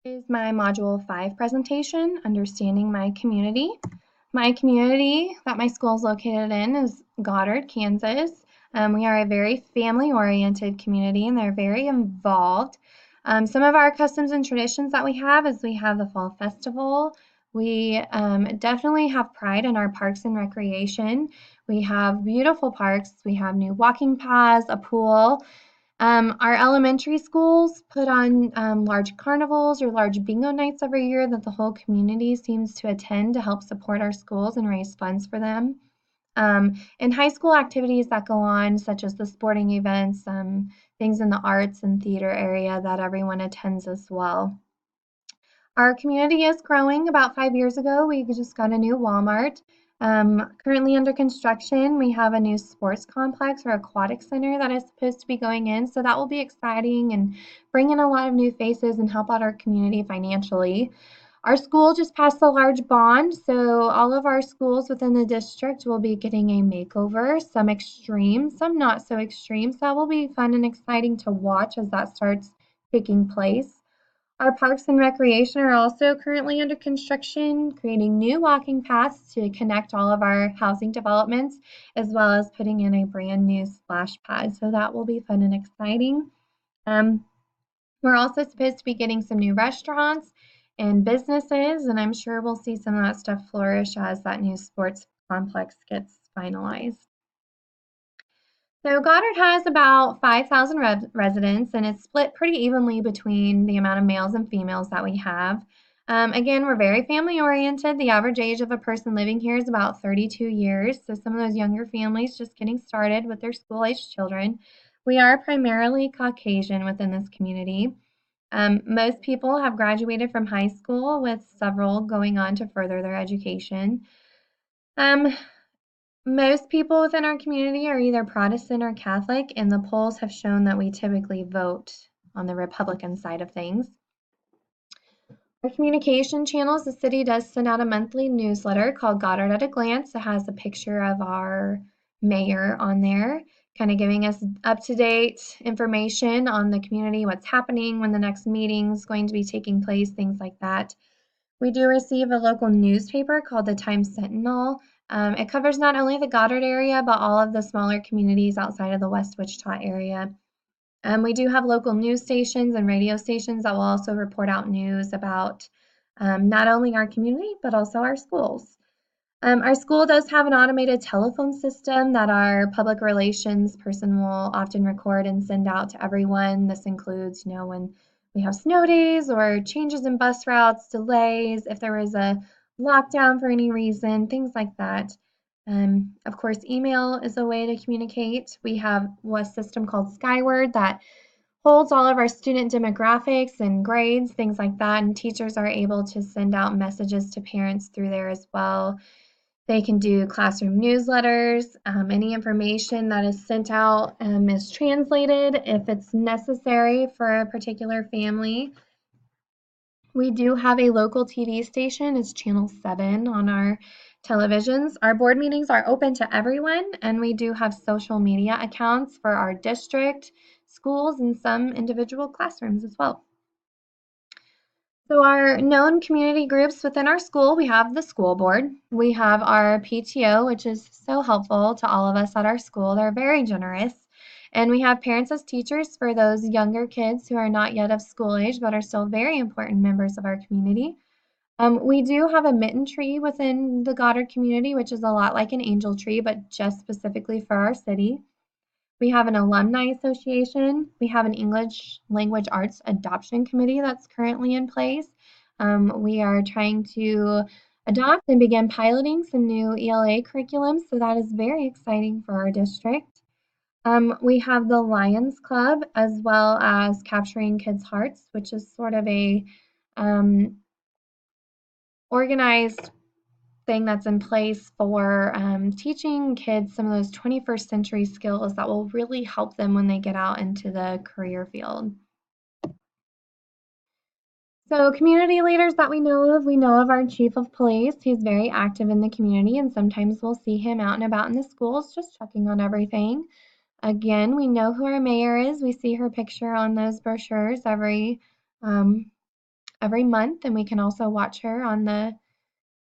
Is my Module 5 presentation, Understanding My Community. My community that my school is located in is Goddard, Kansas. We are a very family-oriented community, and they're very involved. Some of our customs and traditions that we have is we have the Fall Festival. We definitely have pride in our parks and recreation. We have beautiful parks. We have new walking paths, a pool. Our elementary schools put on large carnivals or large bingo nights every year that the whole community seems to attend to help support our schools and raise funds for them. And high school activities that go on, such as the sporting events, things in the arts and theater area that everyone attends as well. Our community is growing. About 5 years ago, we just got a new Walmart. Currently under construction, we have a new sports complex or aquatic center that is supposed to be going in. So that will be exciting and bring in a lot of new faces and help out our community financially. Our school just passed a large bond, so all of our schools within the district will be getting a makeover, some extreme, some not so extreme. So that will be fun and exciting to watch as that starts taking place. Our parks and recreation are also currently under construction, creating new walking paths to connect all of our housing developments, as well as putting in a brand new splash pad. So that will be fun and exciting. Um, we're also supposed to be getting some new restaurants and businesses, and I'm sure we'll see some of that stuff flourish as that new sports complex gets finalized. So Goddard has about 5,000 residents, and it's split pretty evenly between the amount of males and females that we have. Again, we're very family oriented. The average age of a person living here is about 32 years. So some of those younger families just getting started with their school age children. We are primarily Caucasian within this community. Most people have graduated from high school, with several going on to further their education. Um, Most people within our community are either Protestant or Catholic, and the polls have shown that we typically vote on the Republican side of things. Our communication channels, the city does send out a monthly newsletter called Goddard at a Glance. It has a picture of our mayor on there, kind of giving us up-to-date information on the community, what's happening, when the next meeting is going to be taking place, things like that. We do receive a local newspaper called the Times Sentinel. It covers not only the Goddard area, but all of the smaller communities outside of the West Wichita area. We do have local news stations and radio stations that will also report out news about not only our community, but also our schools. Our school does have an automated telephone system that our public relations person will often record and send out to everyone. This includes, when we have snow days or changes in bus routes, delays, if there was a lockdown for any reason, things like that. Of course, email is a way to communicate. We have a system called Skyward that holds all of our student demographics and grades, things like that, and teachers are able to send out messages to parents through there as well. They can do classroom newsletters. Any information that is sent out is translated if it's necessary for a particular family. We do have a local TV station. It's Channel 7 on our televisions. Our board meetings are open to everyone, and we do have social media accounts for our district, schools, and some individual classrooms as well. So our known community groups within our school, we have the school board. We have our PTO, which is so helpful to all of us at our school. They're very generous. And we have parents as teachers for those younger kids who are not yet of school age, but are still very important members of our community. We do have a mitten tree within the Goddard community, which is a lot like an angel tree, but just specifically for our city. We have an alumni association. We have an English language arts adoption committee that's currently in place. We are trying to adopt and begin piloting some new ELA curriculums, so that is very exciting for our district. We have the Lions Club, as well as Capturing Kids' Hearts, which is sort of a organized thing that's in place for teaching kids some of those 21st century skills that will really help them when they get out into the career field. So community leaders that we know of our chief of police. He's very active in the community, and sometimes we'll see him out and about in the schools just checking on everything. Again, we know who our mayor is. We see her picture on those brochures every every month, and we can also watch her on the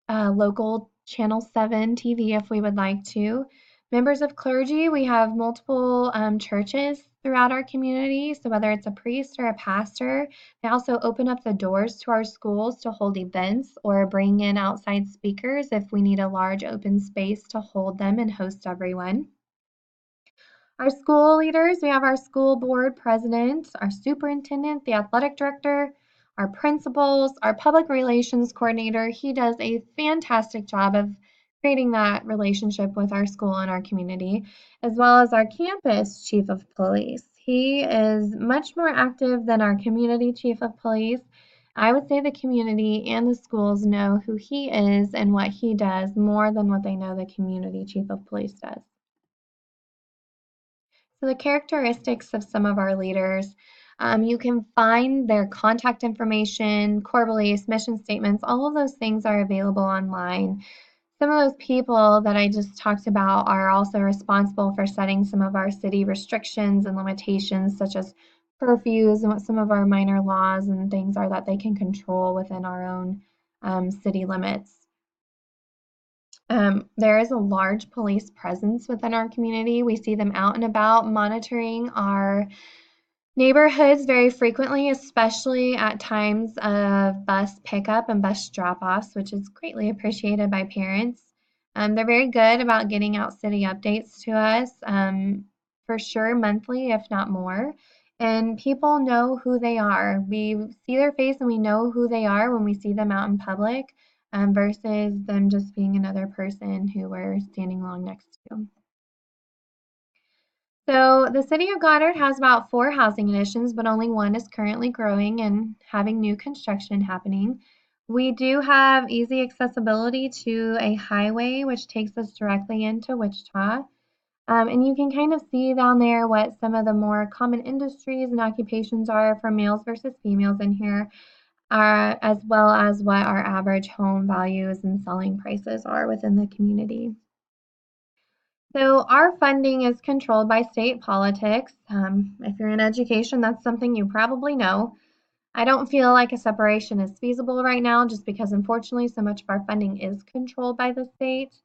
local Channel 7 TV if we would like to. Members of clergy, we have multiple churches throughout our community. So whether it's a priest or a pastor, they also open up the doors to our schools to hold events or bring in outside speakers if we need a large open space to hold them and host everyone. Our school leaders, we have our school board president, our superintendent, the athletic director, our principals, our public relations coordinator. He does a fantastic job of creating that relationship with our school and our community, as well as our campus chief of police. He is much more active than our community chief of police. I would say the community and the schools know who he is and what he does more than what they know the community chief of police does. So the characteristics of some of our leaders, you can find their contact information, core beliefs, mission statements, all of those things are available online. Some of those people that I just talked about are also responsible for setting some of our city restrictions and limitations, such as curfews and what some of our minor laws and things are that they can control within our own city limits. There is a large police presence within our community. We see them out and about monitoring our neighborhoods very frequently, especially at times of bus pickup and bus drop-offs, which is greatly appreciated by parents. They're very good about getting out city updates to us, for sure monthly, if not more. And people know who they are. We see their face and we know who they are when we see them out in public, versus them just being another person who we're standing along next to. So the city of Goddard has about 4 housing additions, but only one is currently growing and having new construction happening. We do have easy accessibility to a highway, which takes us directly into Wichita. And you can kind of see down there what some of the more common industries and occupations are for males versus females in here, as well as what our average home values and selling prices are within the community. So our funding is controlled by state politics. If you're in education, that's something you probably know. I don't feel like a separation is feasible right now just because unfortunately so much of our funding is controlled by the state.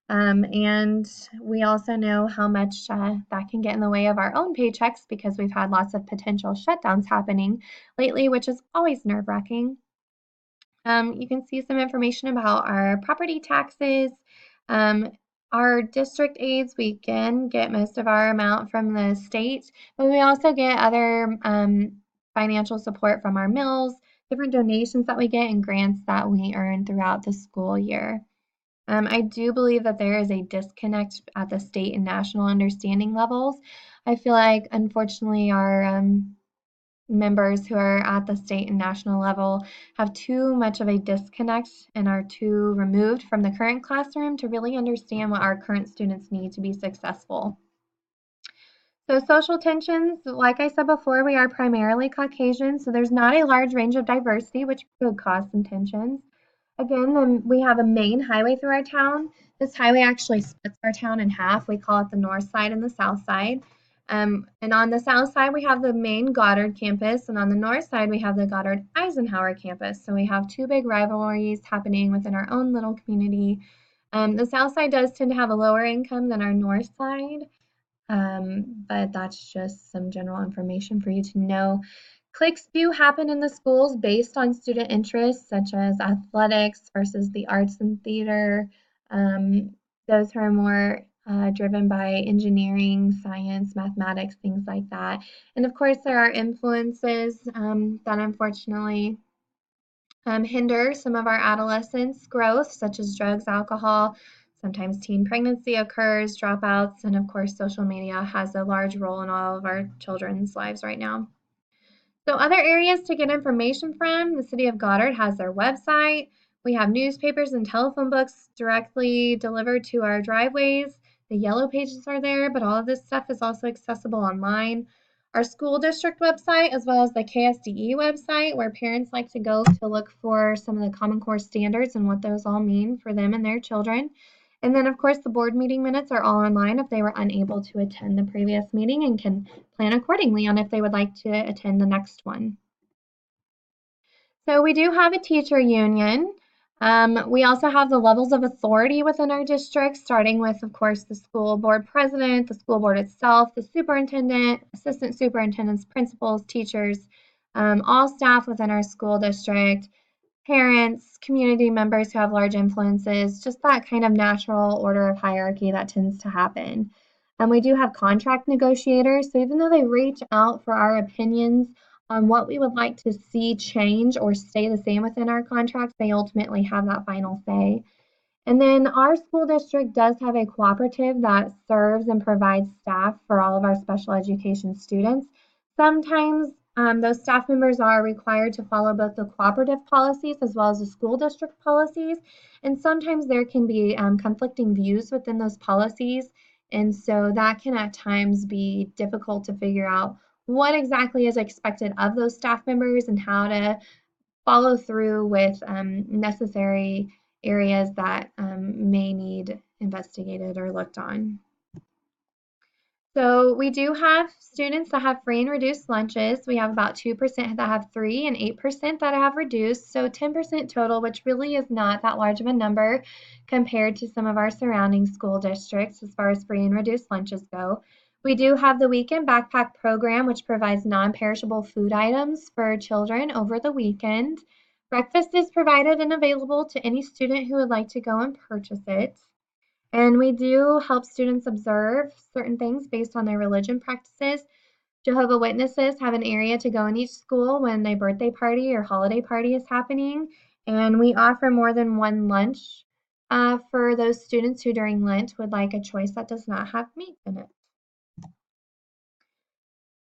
And we also know how much that can get in the way of our own paychecks because we've had lots of potential shutdowns happening lately, which is always nerve-wracking. You can see some information about our property taxes. Um, our district aids, we can get most of our amount from the state, but we also get other financial support from our mills, different donations that we get, and grants that we earn throughout the school year. I do believe that there is a disconnect at the state and national understanding levels. I feel like, unfortunately, our members who are at the state and national level have too much of a disconnect and are too removed from the current classroom to really understand what our current students need to be successful. So social tensions, like I said before, we are primarily Caucasian, so there's not a large range of diversity, which could cause some tensions. Again, we have a main highway through our town. This highway actually splits our town in half. We call it the north side and the south side. And on the south side, we have the main Goddard campus, and on the north side, we have the Goddard Eisenhower campus. So we have two big rivalries happening within our own little community. The south side does tend to have a lower income than our north side, but that's just some general information for you to know. Cliques do happen in the schools based on student interests, such as athletics versus the arts and theater. Those who are more driven by engineering, science, mathematics, things like that. And of course, there are influences that unfortunately hinder some of our adolescents' growth, such as drugs, alcohol. Sometimes teen pregnancy occurs, dropouts, and of course, social media has a large role in all of our children's lives right now. So other areas to get information from, the City of Goddard has their website. We have newspapers and telephone books directly delivered to our driveways. The yellow pages are there, but all of this stuff is also accessible online. Our school district website, as well as the KSDE website, where parents like to go to look for some of the Common Core standards and what those all mean for them and their children. And then, of course, the board meeting minutes are all online if they were unable to attend the previous meeting and can plan accordingly on if they would like to attend the next one. So we do have a teacher union. We also have the levels of authority within our district, starting with, of course, the school board president, the school board itself, the superintendent, assistant superintendents, principals, teachers, all staff within our school district, parents, community members who have large influences, just that kind of natural order of hierarchy that tends to happen. And we do have contract negotiators, so even though they reach out for our opinions on what we would like to see change or stay the same within our contracts, they ultimately have that final say. And then our school district does have a cooperative that serves and provides staff for all of our special education students. Sometimes those staff members are required to follow both the cooperative policies as well as the school district policies. And sometimes there can be conflicting views within those policies. And so that can at times be difficult to figure out what exactly is expected of those staff members and how to follow through with necessary areas that may need investigated or looked on. So we do have students that have free and reduced lunches. We have about 2% that have 3 and 8% that have reduced. So 10% total, which really is not that large of a number compared to some of our surrounding school districts as far as free and reduced lunches go. We do have the weekend backpack program, which provides non-perishable food items for children over the weekend. Breakfast is provided and available to any student who would like to go and purchase it. And we do help students observe certain things based on their religion practices. Jehovah Witnesses have an area to go in each school when a birthday party or holiday party is happening. And we offer more than one lunch for those students who during Lent would like a choice that does not have meat in it.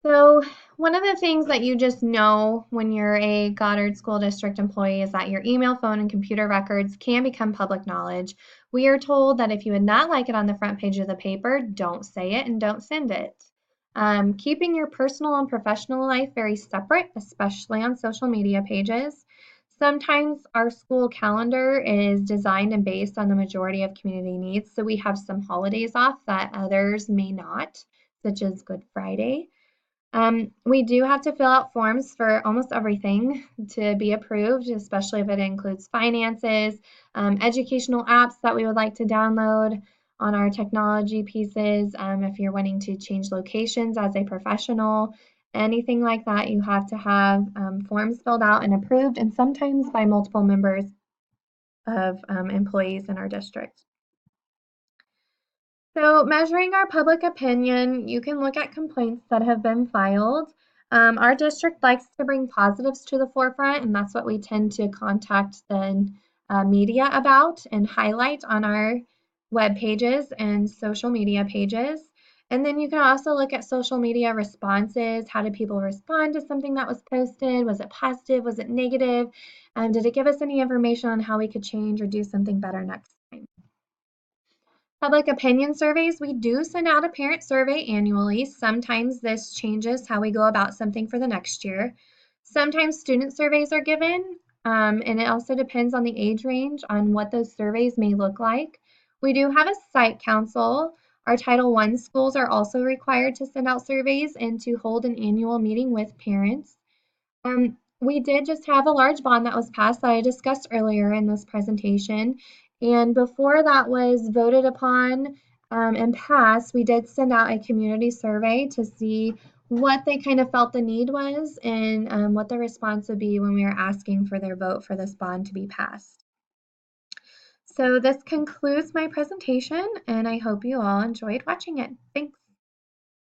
So one of the things that you just know when you're a Goddard School District employee is that your email, phone, and computer records can become public knowledge. We are told that if you would not like it on the front page of the paper, don't say it and don't send it. Keeping your personal and professional life very separate, especially on social media pages. Sometimes our school calendar is designed and based on the majority of community needs, so we have some holidays off that others may not, such as Good Friday. We do have to fill out forms for almost everything to be approved, especially if it includes finances, educational apps that we would like to download on our technology pieces. If you're wanting to change locations as a professional, anything like that, you have to have forms filled out and approved, and sometimes by multiple members of employees in our district. So measuring our public opinion, you can look at complaints that have been filed. Our district likes to bring positives to the forefront, and that's what we tend to contact the media about and highlight on our web pages and social media pages. And then you can also look at social media responses. How did people respond to something that was posted? Was it positive? Was it negative? Did it give us any information on how we could change or do something better next time? Public opinion surveys, we do send out a parent survey annually. Sometimes this changes how we go about something for the next year. Sometimes student surveys are given, and it also depends on the age range on what those surveys may look like. We do have a site council. Our Title I schools are also required to send out surveys and to hold an annual meeting with parents. We did just have a large bond that was passed that I discussed earlier in this presentation. And before that was voted upon and passed, we did send out a community survey to see what they kind of felt the need was and what the response would be when we were asking for their vote for this bond to be passed. So this concludes my presentation, and I hope you all enjoyed watching it. Thanks.